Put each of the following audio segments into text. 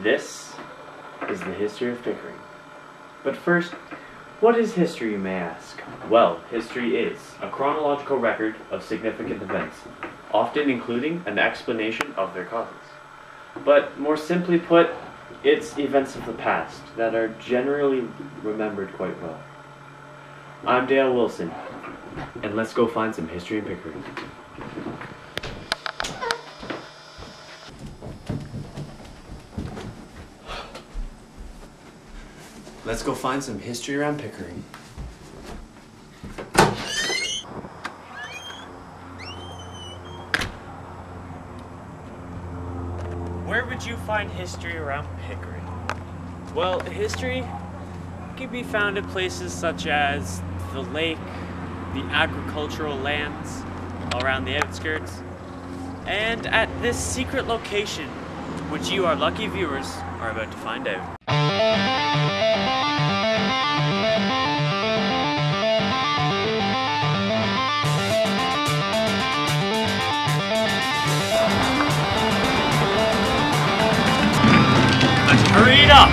This is the history of Pickering. But first, what is history, you may ask? Well, history is a chronological record of significant events, often including an explanation of their causes. But more simply put, it's events of the past that are generally remembered quite well. I'm Dale Wilson, and let's go find some history in Pickering. Let's go find some history around Pickering. Where would you find history around Pickering? Well, history can be found in places such as the lake, the agricultural lands around the outskirts, and at this secret location, which you, our lucky viewers, are about to find out. Hurry it up!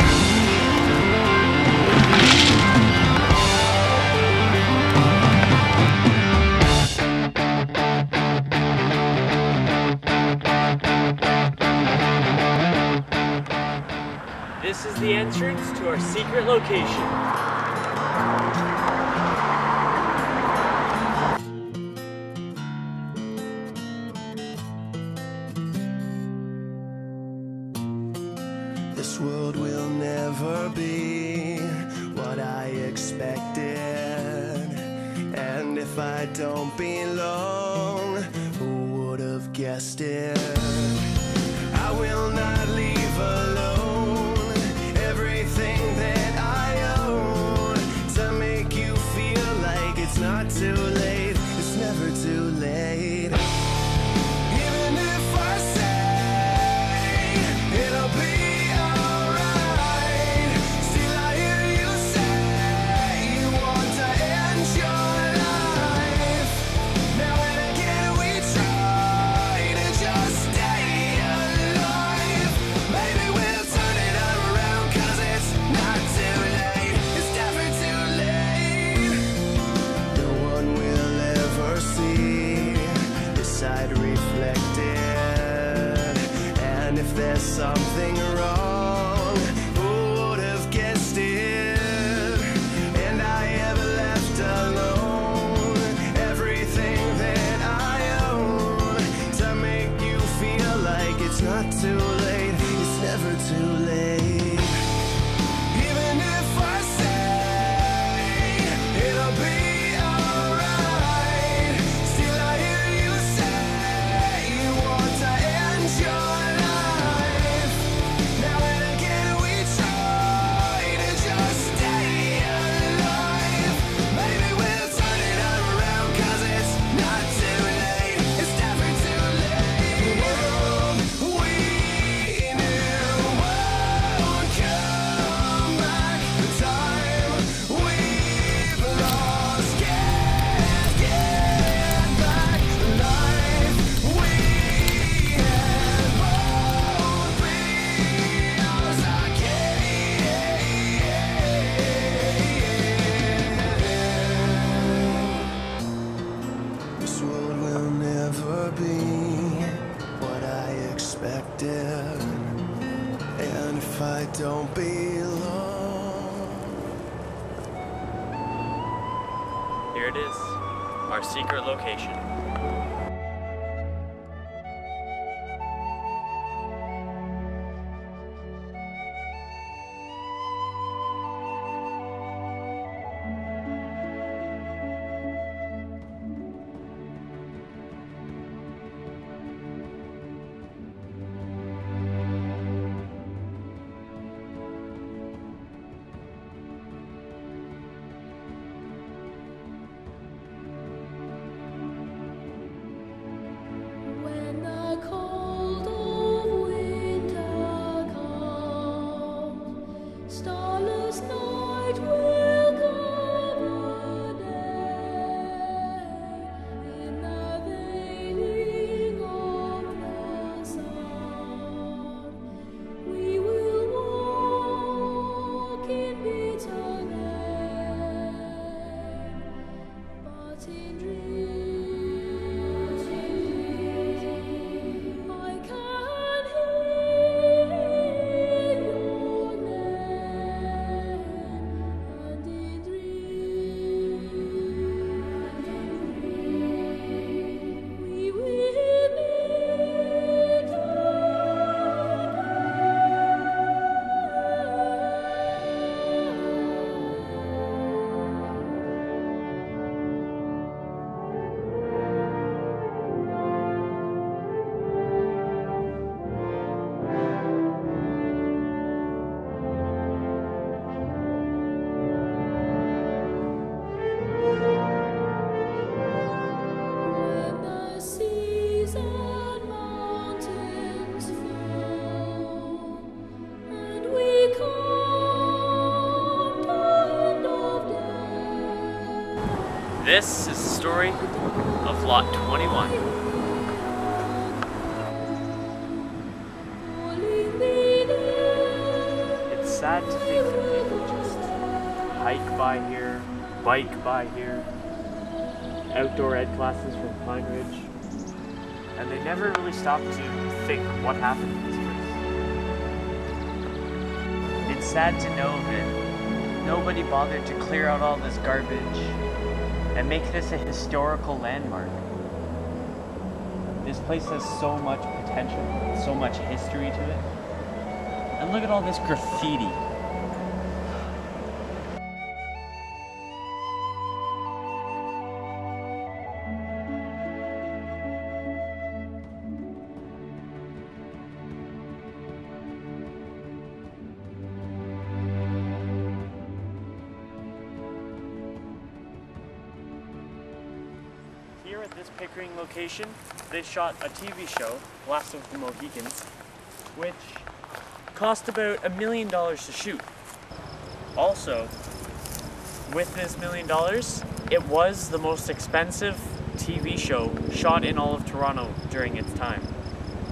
This is the entrance to our secret location. This world will never be what I expected, and if I don't belong, who would have guessed it? I will not leave alone everything that I own to make you feel like it's not too late. It's never too late. Even if I say it'll be there's something wrong, who would have guessed it? And I have left alone everything that I own to make you feel like it's not too late. It's never too late. Even if I say it'll be alright, still I hear you say you want to end your and if I don't belong. Here it is, our secret location. This is the story of Lot 21. It's sad to think that people just hike by here, bike by here, outdoor ed classes from Pine Ridge, and they never really stop to think what happened in this place. It's sad to know that nobody bothered to clear out all this garbage and make this a historical landmark. This place has so much potential, so much history to it. And look at all this graffiti. Here at this Pickering location, they shot a TV show, Last of the Mohicans, which cost about $1 million to shoot. Also, with this $1 million, it was the most expensive TV show shot in all of Toronto during its time.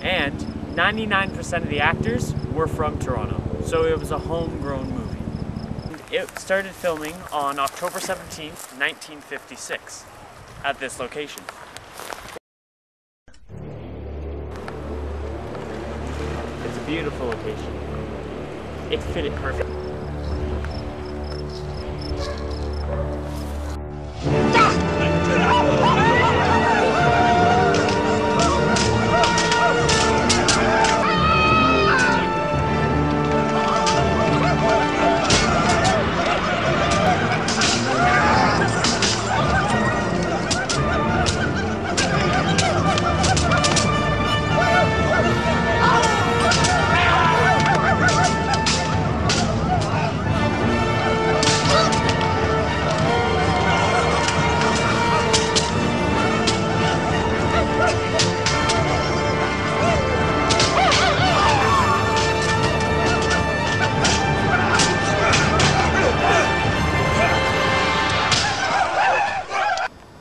And 99% of the actors were from Toronto, so it was a homegrown movie. It started filming on October 17th, 1956. At this location. It's a beautiful location. It fit it perfectly.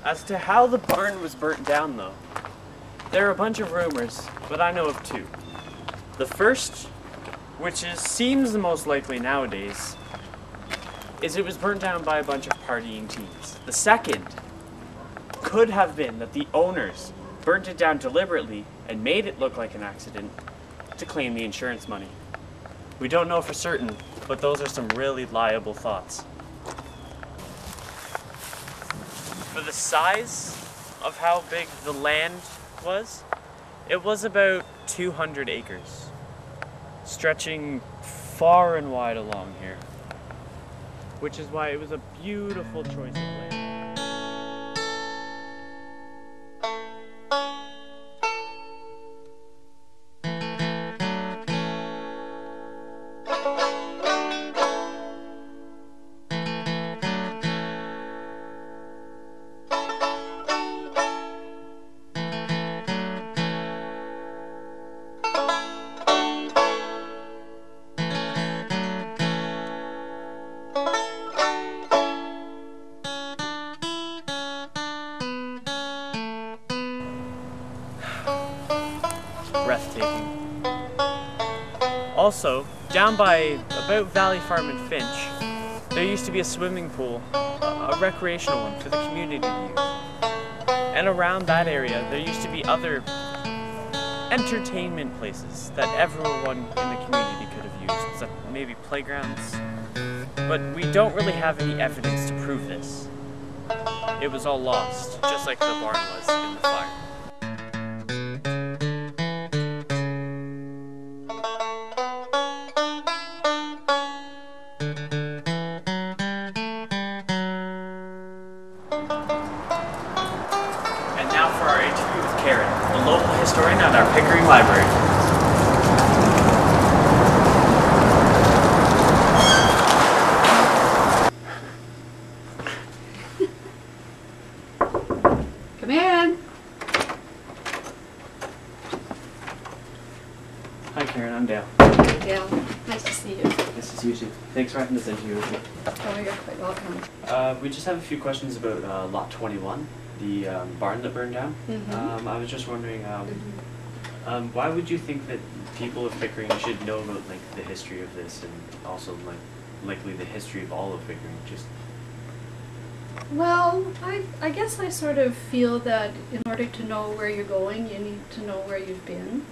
As to how the barn was burnt down though, there are a bunch of rumors, but I know of two. The first, which seems the most likely nowadays, is it was burnt down by a bunch of partying teens. The second could have been that the owners burnt it down deliberately and made it look like an accident to claim the insurance money. We don't know for certain, but those are some really liable thoughts. For the size of how big the land was, it was about 200 acres, stretching far and wide along here, which is why it was a beautiful choice of land. Breathtaking. Also, down by about Valley Farm and Finch, there used to be a swimming pool a recreational one for the community to use. And around that area, there used to be other entertainment places that everyone in the community could have used, so maybe playgrounds. But we don't really have any evidence to prove this. It was all lost, just like the barn was in the fire. And now for our interview with Karen, a local historian at our Pickering Library. Come in. Hi Karen, I'm Dale. Dale, nice to see you. This is you too. Thanks for having this interview with me. Oh, you're quite welcome. We just have a few questions about Lot 21, the barn that burned down. I was just wondering, why would you think that people of Pickering should know about like the history of this, and also likely the history of all of Pickering? Just Well, I guess I sort of feel that in order to know where you're going, you need to know where you've been.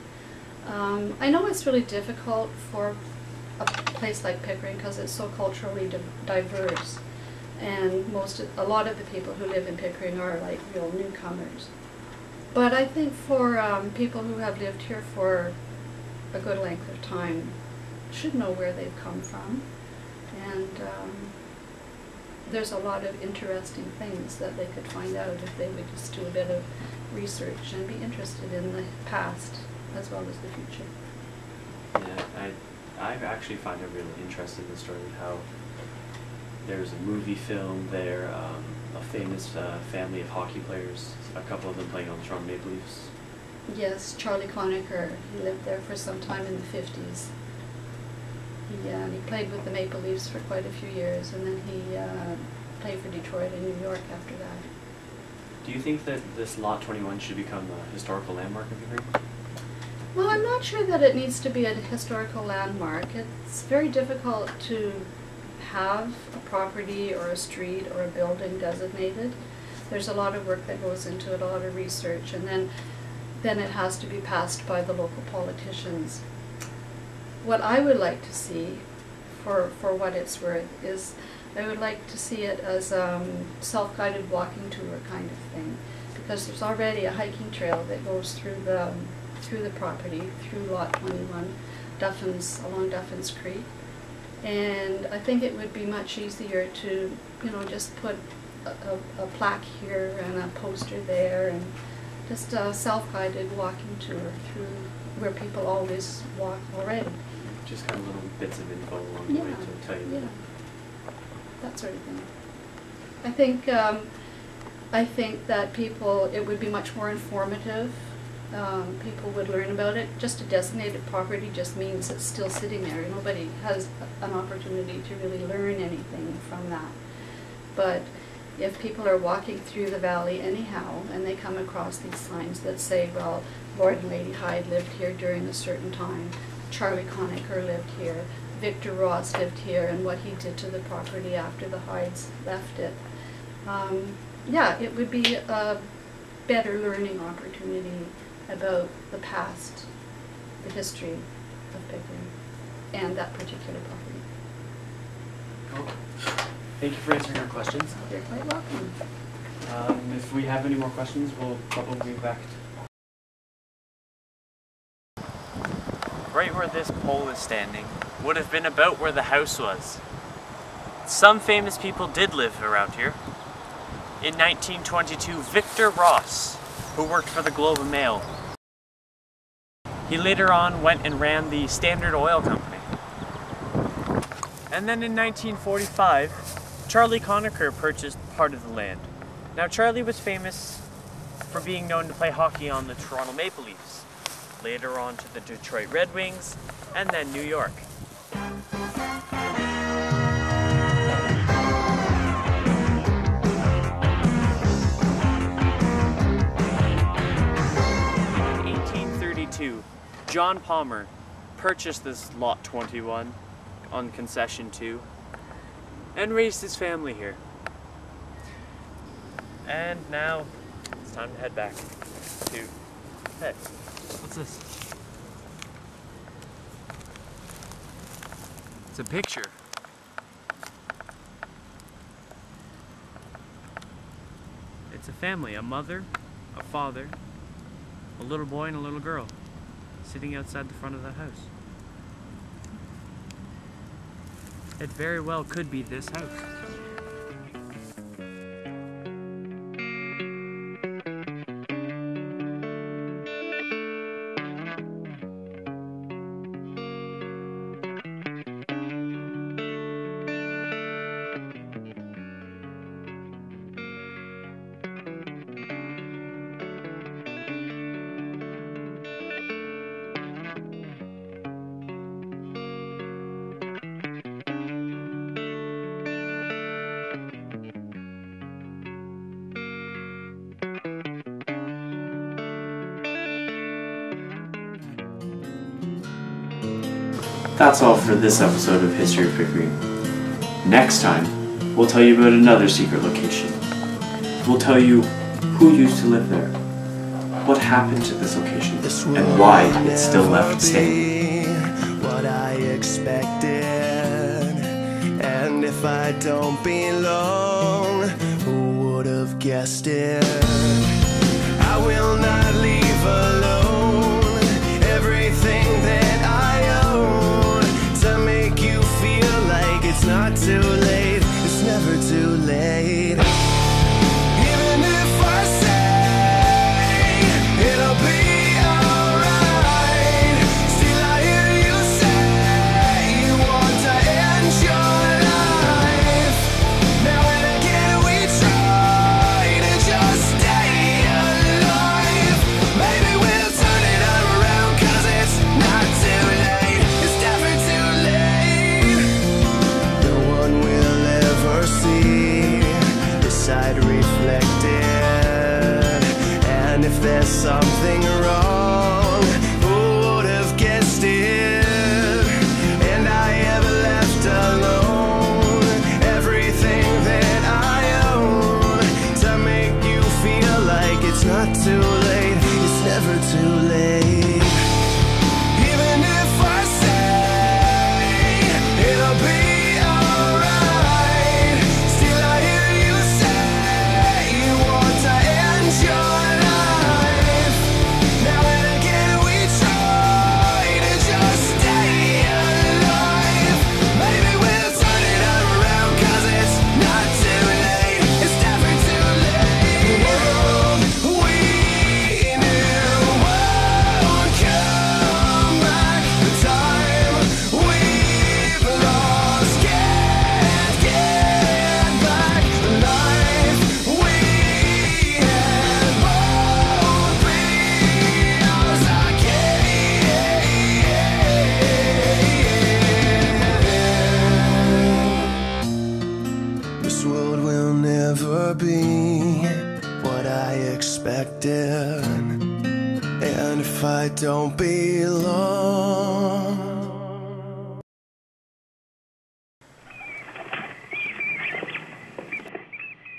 I know it's really difficult for a place like Pickering because it's so culturally diverse, and a lot of the people who live in Pickering are like real newcomers. But I think for people who have lived here for a good length of time should know where they've come from, and there's a lot of interesting things that they could find out if they would just do a bit of research and be interested in the past as well as the future. yeah, I actually find it really interesting, the story of how there's a movie film there, a famous family of hockey players, a couple of them playing on the Toronto Maple Leafs. Yes, Charlie Conacher, he lived there for some time in the 50s. He played with the Maple Leafs for quite a few years, and then he played for Detroit and New York after that. Do you think that this Lot 21 should become a historical landmark of Pickering? Well, I'm not sure that it needs to be a historical landmark. It's very difficult to have a property or a street or a building designated. There's a lot of work that goes into it, a lot of research, and then it has to be passed by the local politicians. What I would like to see, for what it's worth, is I would like to see it as a self-guided walking tour kind of thing, because there's already a hiking trail that goes through the property, through Lot 21, along Duffins Creek, and I think it would be much easier to, just put a plaque here and a poster there, and just a self-guided walking tour through where people always walk already. Just kind of little bits of info along the way to tell you. Yeah, that sort of thing. I think that it would be much more informative. People would learn about it. Just a designated property just means it's still sitting there. Nobody has an opportunity to really learn anything from that. But if people are walking through the valley anyhow, and they come across these signs that say, well, Lord and Lady Hyde lived here during a certain time, Charlie Conacher lived here, Victor Ross lived here, and what he did to the property after the Hydes left it. Yeah, it would be a better learning opportunity about the past, the history of Pickering, and that particular property. Cool. Thank you for answering our questions. You're quite welcome. If we have any more questions, we'll probably be back. Right where this pole is standing would have been about where the house was. Some famous people did live around here. In 1922, Victor Ross, who worked for the Globe and Mail. He later on went and ran the Standard Oil Company. And then in 1945, Charlie Conacher purchased part of the land. Now Charlie was famous for being known to play hockey on the Toronto Maple Leafs, later on to the Detroit Red Wings, and then New York. In 1832, John Palmer purchased this Lot 21 on Concession 2 and raised his family here. And now it's time to head back to... Hey, what's this? It's a picture. It's a family, a mother, a father, a little boy and a little girl sitting outside the front of the house. It very well could be this house. That's all for this episode of History of Pickering. Next time, we'll tell you about another secret location. We'll tell you who used to live there, what happened to this location, and why it's still left standing. What I expected, and if I don't belong, who would have guessed it? I will not leave alone everything that I own to make you feel like it's not too late. It's never too late. Even if I say it'll be alright, still I hear you say you want to end your life. Now and again we try to just stay alive. Maybe we'll turn it around, 'cause it's not too late. It's never too late. No one will ever see this side reflected. And if there's something wrong, who would have guessed it? And I ever left alone everything that I own to make you feel like it's not too late. It's never too late. Even if I say it'll be alright, still I hear you say you want to end your life. Now and again we try to just stay alive. Maybe we'll turn it around, 'cause it's not too late. It's never too late. The world we knew won't come back. The time we've lost can't get back. The life we had won't be ours again. This world will never be what I expected. And if I don't belong,